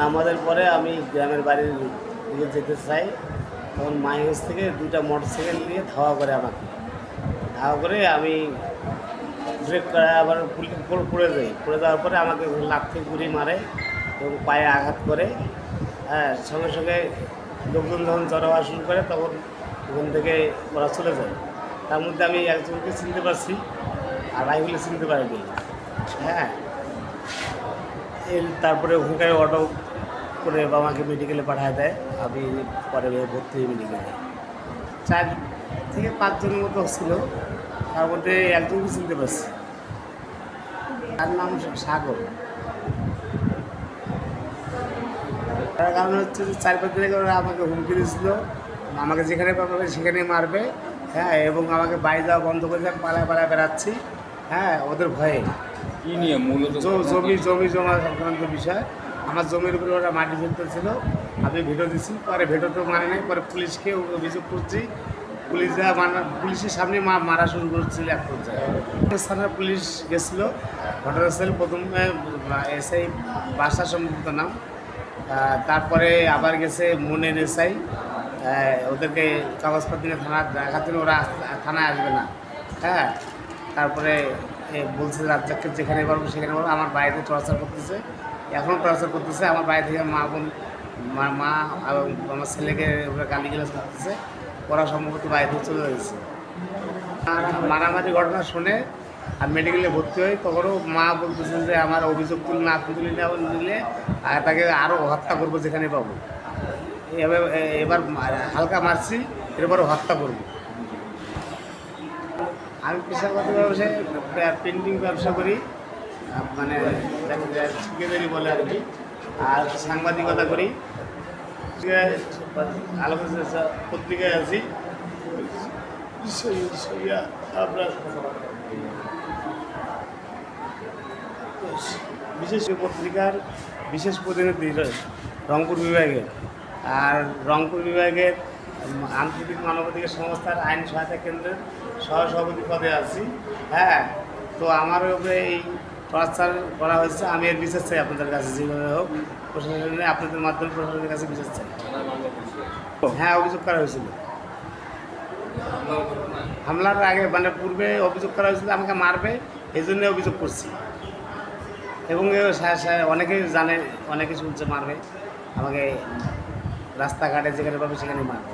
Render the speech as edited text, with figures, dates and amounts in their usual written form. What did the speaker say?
নামাজের পরে আমি গ্রামের বাড়ির দিকে যেতে চাই, তখন মায়ের কাছ থেকে 2টা মোটরসাইকেল নিয়ে ধাওয়া করে আমাকে। ধাওয়া করে আমি ব্রেক করে আবার পড়ে যাই। পড়ে যাওয়ার পরে আমাকে লাথি গুড়ি মারে এবং পায়ে আঘাত করে। হ্যাঁ, সঙ্গে সঙ্গে লোকজন যখন জড়ো হওয়া শুরু করে তখন ওখান থেকে ওরা চলে যায়। তার মধ্যে আমি একজনকে চিনতে পারছি আর রাইফেলে চিনতে পারিনি। হ্যাঁ, তারপরে ওখানকার অটো করে আমাকে মেডিকেলে পাঠায় দেয়। আমি পরে ভর্তি হই মেডিকেলে। 4 থেকে 5 জনের মতো ছিল, তার মধ্যে একজনকে চিনতে পারছি, তার নাম সাগর। তার কারণ হচ্ছে যে 4-5 দিন আগে ওরা আমাকে হুমকি দিয়েছিল, আমাকে যেখানে পাবে সেখানে মারবে। হ্যাঁ, এবং আমাকে বাড়ি যাওয়া বন্ধ করে দিয়ে পালায় পালায় বেড়াচ্ছি। হ্যাঁ, ওদের ভয়ে। কি নিয়ে মূলত জমি জমা সংক্রান্ত বিষয়। আমার জমির উপরে ওরা মাটি ফেলতেছিল, আমি ভিডিও দিচ্ছি। পরে ভিডিও তো মানে নাই, পরে পুলিশকে অভিযোগ করছি। পুলিশের সামনে মারা শুরু করছিল এক পর্যায়ে। থানার পুলিশ গেছিলো ঘটনাস্থলে, প্রথমে এসআই বাসা সম্ভবত নাম, তারপরে আবার গেছে মনের এসআই। ওদেরকে কাগজপত্র নিয়ে থানা দেখাতে, ওরা থানায় আসবে না। হ্যাঁ, তারপরে বলছে রাজ্জাককে যেখানে পারবো সেখানে পারবো। আমার বাড়িতে টর্চার করতেছে, এখনও টর্চার করতেছে। আমার বাড়ি থেকে মা এবং আমার ছেলেকে ওরা গালিগালাজ করতেছে। ওরা সম্ভবত বাড়িতে চলে গেছে। আর মারামারি ঘটনা শুনে আমি মেডিকেলে ভর্তি হই। তখনও মা বলতেছে যে আমার অভিযোগ তুলে নিলে আর তাকে আরও হত্যা করবো যেখানে পাবো। এবার হালকা মারছি, এরপরও হত্যা করবো। আমি পেশাগত ব্যবসায় পেন্টিং ব্যবসা করি, মানে ঠিকাদারি বলে আর কি। আর সাংবাদিকতা করি, আলোচনা পত্রিকায় আছি। আপনার বিশেষ পত্রিকার বিশেষ প্রতিনিধি রংপুর বিভাগের। আর রংপুর বিভাগের আন্তর্জাতিক মানবাধিকার সংস্থার আইন সহায়তা কেন্দ্রের সহসভাপতি পদে আছি। হ্যাঁ, তো আমার উপরে এই টর্চার করা হয়েছে। আমি এর বিচার চাই আপনাদের কাছে, যেভাবে হোক প্রশাসনে, আপনাদের মাধ্যমে প্রশাসনের কাছে বিচার চাই। হ্যাঁ, অভিযোগ করা হয়েছিল। হামলার আগে মানে পূর্বে অভিযোগ করা হয়েছিল আমাকে মারবে, এই জন্য অভিযোগ করছি। এবং অনেকেই জানে, অনেকে শুনছে মারবে আমাকে, রাস্তাঘাটে যেখানে পাবে সেখানে মারবে।